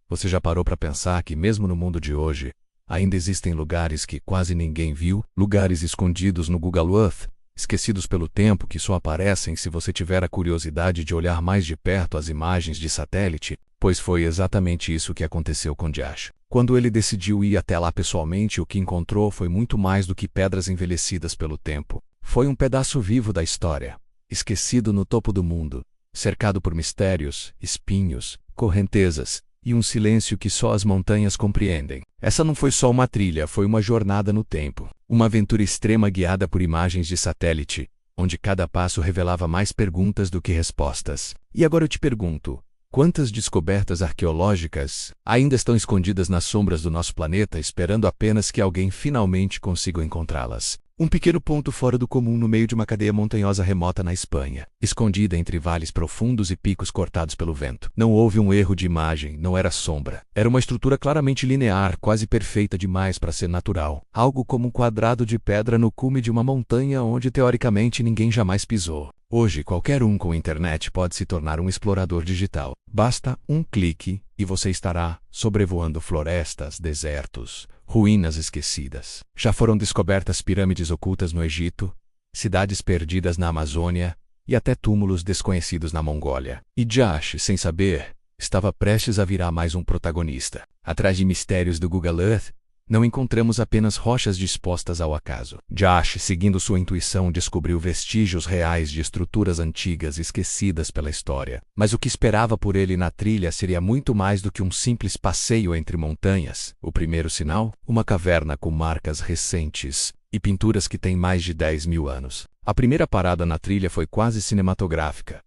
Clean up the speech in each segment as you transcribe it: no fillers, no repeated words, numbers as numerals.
Você já parou para pensar que mesmo no mundo de hoje, ainda existem lugares que quase ninguém viu, lugares escondidos no Google Earth, esquecidos pelo tempo que só aparecem se você tiver a curiosidade de olhar mais de perto as imagens de satélite? Pois foi exatamente isso que aconteceu com Josh. Quando ele decidiu ir até lá pessoalmente, o que encontrou foi muito mais do que pedras envelhecidas pelo tempo. Foi um pedaço vivo da história, esquecido no topo do mundo, cercado por mistérios, espinhos, correntezas e um silêncio que só as montanhas compreendem. Essa não foi só uma trilha, foi uma jornada no tempo. Uma aventura extrema guiada por imagens de satélite, onde cada passo revelava mais perguntas do que respostas. E agora eu te pergunto, quantas descobertas arqueológicas ainda estão escondidas nas sombras do nosso planeta, esperando apenas que alguém finalmente consiga encontrá-las? Um pequeno ponto fora do comum no meio de uma cadeia montanhosa remota na Espanha, escondida entre vales profundos e picos cortados pelo vento. Não houve um erro de imagem, não era sombra. Era uma estrutura claramente linear, quase perfeita demais para ser natural. Algo como um quadrado de pedra no cume de uma montanha onde teoricamente ninguém jamais pisou. Hoje, qualquer um com internet pode se tornar um explorador digital. Basta um clique e você estará sobrevoando florestas, desertos, ruínas esquecidas. Já foram descobertas pirâmides ocultas no Egito, cidades perdidas na Amazônia e até túmulos desconhecidos na Mongólia. E Josh, sem saber, estava prestes a virar mais um protagonista. Atrás de mistérios do Google Earth, não encontramos apenas rochas dispostas ao acaso. Josh, seguindo sua intuição, descobriu vestígios reais de estruturas antigas esquecidas pela história. Mas o que esperava por ele na trilha seria muito mais do que um simples passeio entre montanhas. O primeiro sinal? Uma caverna com marcas recentes e pinturas que têm mais de 10.000 anos. A primeira parada na trilha foi quase cinematográfica.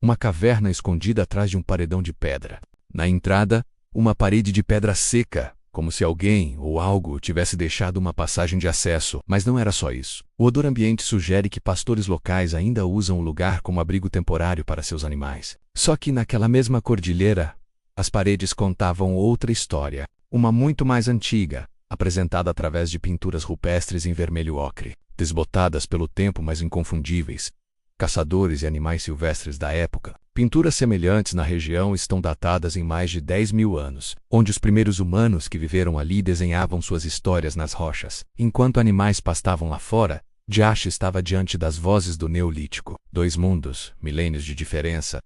Uma caverna escondida atrás de um paredão de pedra. Na entrada, uma parede de pedra seca, como se alguém ou algo tivesse deixado uma passagem de acesso. Mas não era só isso. O odor ambiente sugere que pastores locais ainda usam o lugar como abrigo temporário para seus animais. Só que naquela mesma cordilheira, as paredes contavam outra história, uma muito mais antiga, apresentada através de pinturas rupestres em vermelho ocre, desbotadas pelo tempo, mas inconfundíveis. Caçadores e animais silvestres da época. Pinturas semelhantes na região estão datadas em mais de 10.000 anos, onde os primeiros humanos que viveram ali desenhavam suas histórias nas rochas. Enquanto animais pastavam lá fora, Josh estava diante das vozes do Neolítico. Dois mundos, milênios de diferença,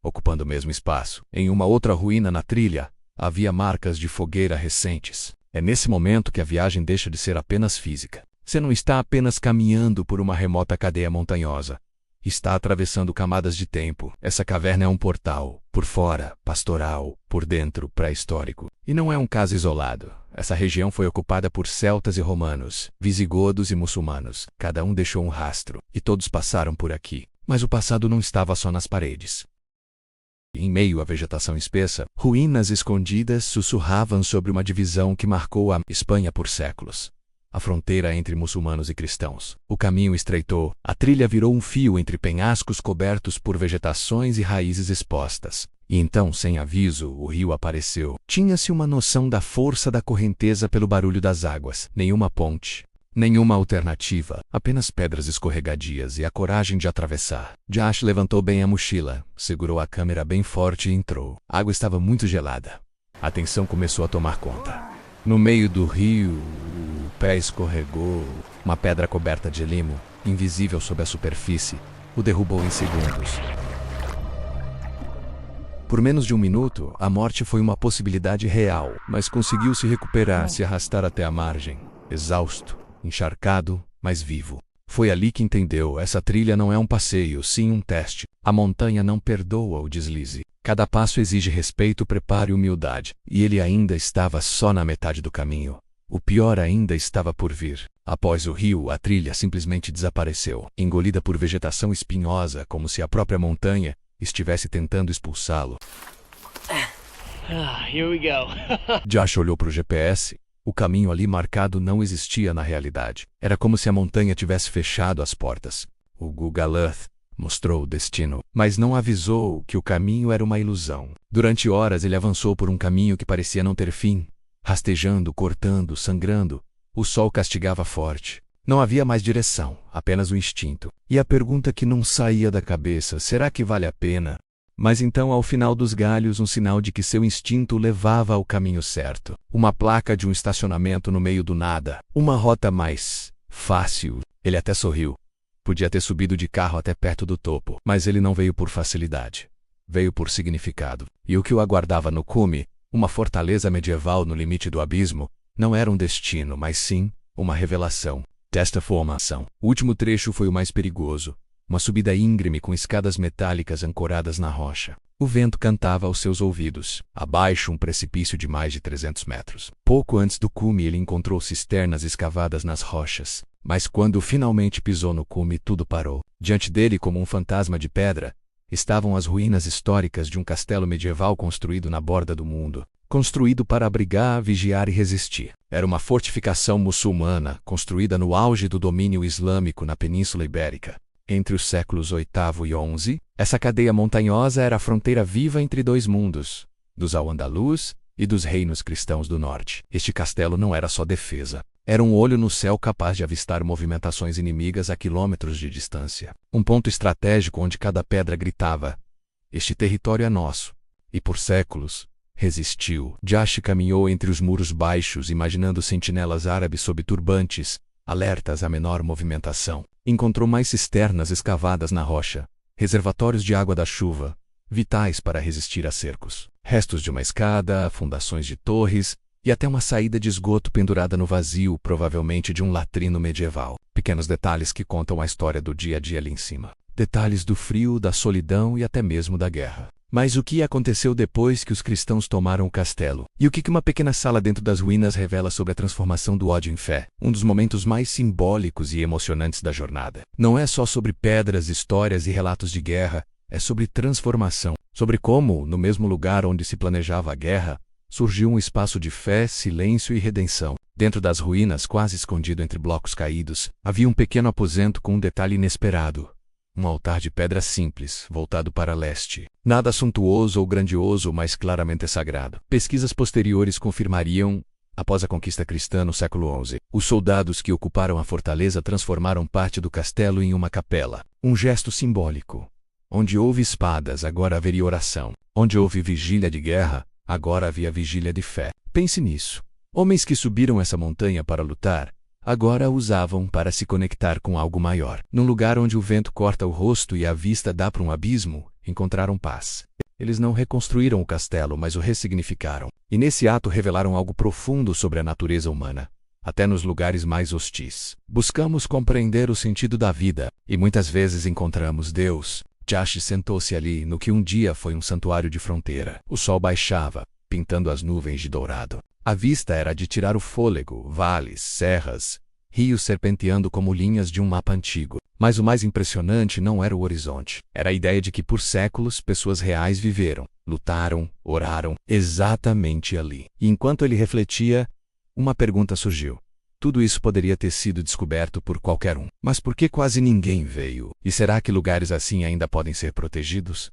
ocupando o mesmo espaço. Em uma outra ruína na trilha, havia marcas de fogueira recentes. É nesse momento que a viagem deixa de ser apenas física. Você não está apenas caminhando por uma remota cadeia montanhosa. Está atravessando camadas de tempo. Essa caverna é um portal, por fora, pastoral, por dentro, pré-histórico. E não é um caso isolado. Essa região foi ocupada por celtas e romanos, visigodos e muçulmanos. Cada um deixou um rastro, e todos passaram por aqui. Mas o passado não estava só nas paredes. Em meio à vegetação espessa, ruínas escondidas sussurravam sobre uma divisão que marcou a Espanha por séculos. A fronteira entre muçulmanos e cristãos. O caminho estreitou, a trilha virou um fio entre penhascos cobertos por vegetações e raízes expostas. E então, sem aviso, o rio apareceu. Tinha-se uma noção da força da correnteza pelo barulho das águas. Nenhuma ponte, nenhuma alternativa, apenas pedras escorregadias e a coragem de atravessar. Josh levantou bem a mochila, segurou a câmera bem forte e entrou. A água estava muito gelada. A tensão começou a tomar conta. No meio do rio, o pé escorregou. Uma pedra coberta de limo, invisível sob a superfície, o derrubou em segundos. Por menos de um minuto, a morte foi uma possibilidade real, mas conseguiu se recuperar, se arrastar até a margem, exausto, encharcado, mas vivo. Foi ali que entendeu, essa trilha não é um passeio, sim um teste. A montanha não perdoa o deslize. Cada passo exige respeito, preparo e humildade. E ele ainda estava só na metade do caminho. O pior ainda estava por vir. Após o rio, a trilha simplesmente desapareceu, engolida por vegetação espinhosa, como se a própria montanha estivesse tentando expulsá-lo. Here we go. Josh olhou para o GPS. O caminho ali marcado não existia na realidade. Era como se a montanha tivesse fechado as portas. O Google Earth mostrou o destino, mas não avisou que o caminho era uma ilusão. Durante horas ele avançou por um caminho que parecia não ter fim, rastejando, cortando, sangrando. O sol castigava forte. Não havia mais direção, apenas o instinto. E a pergunta que não saía da cabeça, será que vale a pena? Mas então, ao final dos galhos, um sinal de que seu instinto levava ao caminho certo. Uma placa de um estacionamento no meio do nada. Uma rota mais fácil. Ele até sorriu. Podia ter subido de carro até perto do topo, mas ele não veio por facilidade. Veio por significado. E o que o aguardava no cume, uma fortaleza medieval no limite do abismo, não era um destino, mas sim uma revelação desta formação. O último trecho foi o mais perigoso. Uma subida íngreme com escadas metálicas ancoradas na rocha. O vento cantava aos seus ouvidos. Abaixo, um precipício de mais de 300 metros. Pouco antes do cume, ele encontrou cisternas escavadas nas rochas. Mas quando finalmente pisou no cume, tudo parou. Diante dele, como um fantasma de pedra, estavam as ruínas históricas de um castelo medieval construído na borda do mundo. Construído para abrigar, vigiar e resistir. Era uma fortificação muçulmana, construída no auge do domínio islâmico na Península Ibérica. Entre os séculos VIII e XI, essa cadeia montanhosa era a fronteira viva entre dois mundos, dos Al-Andalus e dos reinos cristãos do norte. Este castelo não era só defesa. Era um olho no céu capaz de avistar movimentações inimigas a quilômetros de distância. Um ponto estratégico onde cada pedra gritava: "Este território é nosso." E por séculos, resistiu. Jash caminhou entre os muros baixos, imaginando sentinelas árabes sob turbantes, alertas à menor movimentação. Encontrou mais cisternas escavadas na rocha, reservatórios de água da chuva, vitais para resistir a cercos. Restos de uma escada, fundações de torres e até uma saída de esgoto pendurada no vazio, provavelmente de um latrino medieval. Pequenos detalhes que contam a história do dia a dia ali em cima. Detalhes do frio, da solidão e até mesmo da guerra. Mas o que aconteceu depois que os cristãos tomaram o castelo? E o que uma pequena sala dentro das ruínas revela sobre a transformação do ódio em fé? Um dos momentos mais simbólicos e emocionantes da jornada. Não é só sobre pedras, histórias e relatos de guerra, é sobre transformação. Sobre como, no mesmo lugar onde se planejava a guerra, surgiu um espaço de fé, silêncio e redenção. Dentro das ruínas, quase escondido entre blocos caídos, havia um pequeno aposento com um detalhe inesperado. Um altar de pedra simples, voltado para leste. Nada suntuoso ou grandioso, mas claramente sagrado. Pesquisas posteriores confirmariam, após a conquista cristã no século XI, os soldados que ocuparam a fortaleza transformaram parte do castelo em uma capela. Um gesto simbólico. Onde houve espadas, agora haveria oração. Onde houve vigília de guerra, agora havia vigília de fé. Pense nisso. Homens que subiram essa montanha para lutar, agora a usavam para se conectar com algo maior. Num lugar onde o vento corta o rosto e a vista dá para um abismo, encontraram paz. Eles não reconstruíram o castelo, mas o ressignificaram. E nesse ato revelaram algo profundo sobre a natureza humana, até nos lugares mais hostis. Buscamos compreender o sentido da vida, e muitas vezes encontramos Deus. Jash sentou-se ali, no que um dia foi um santuário de fronteira. O sol baixava, pintando as nuvens de dourado. A vista era de tirar o fôlego, vales, serras, rios serpenteando como linhas de um mapa antigo. Mas o mais impressionante não era o horizonte. Era a ideia de que por séculos pessoas reais viveram, lutaram, oraram, exatamente ali. E enquanto ele refletia, uma pergunta surgiu. Tudo isso poderia ter sido descoberto por qualquer um. Mas por que quase ninguém veio? E será que lugares assim ainda podem ser protegidos?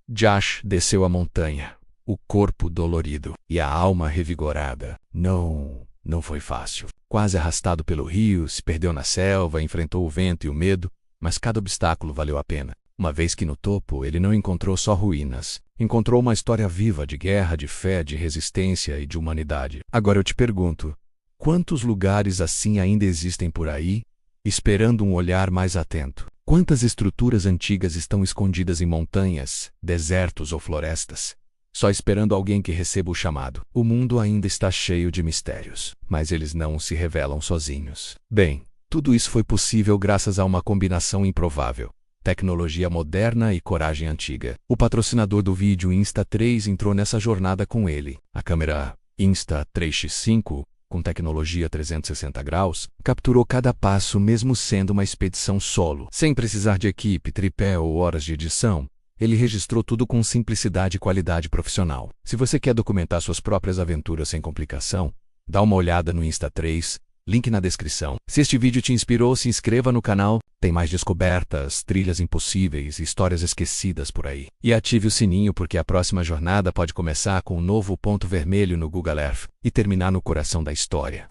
Jash desceu a montanha. O corpo dolorido e a alma revigorada. Não foi fácil. Quase arrastado pelo rio, se perdeu na selva, enfrentou o vento e o medo, mas cada obstáculo valeu a pena. Uma vez que no topo, ele não encontrou só ruínas. Encontrou uma história viva de guerra, de fé, de resistência e de humanidade. Agora eu te pergunto, quantos lugares assim ainda existem por aí, esperando um olhar mais atento? Quantas estruturas antigas estão escondidas em montanhas, desertos ou florestas? Só esperando alguém que receba o chamado. O mundo ainda está cheio de mistérios, mas eles não se revelam sozinhos. Bem, tudo isso foi possível graças a uma combinação improvável. Tecnologia moderna e coragem antiga. O patrocinador do vídeo Insta3 entrou nessa jornada com ele. A câmera Insta3X5, com tecnologia 360 graus, capturou cada passo mesmo sendo uma expedição solo. Sem precisar de equipe, tripé ou horas de edição, ele registrou tudo com simplicidade e qualidade profissional. Se você quer documentar suas próprias aventuras sem complicação, dá uma olhada no Insta3, link na descrição. Se este vídeo te inspirou, se inscreva no canal, tem mais descobertas, trilhas impossíveis e histórias esquecidas por aí. E ative o sininho porque a próxima jornada pode começar com um novo ponto vermelho no Google Earth e terminar no coração da história.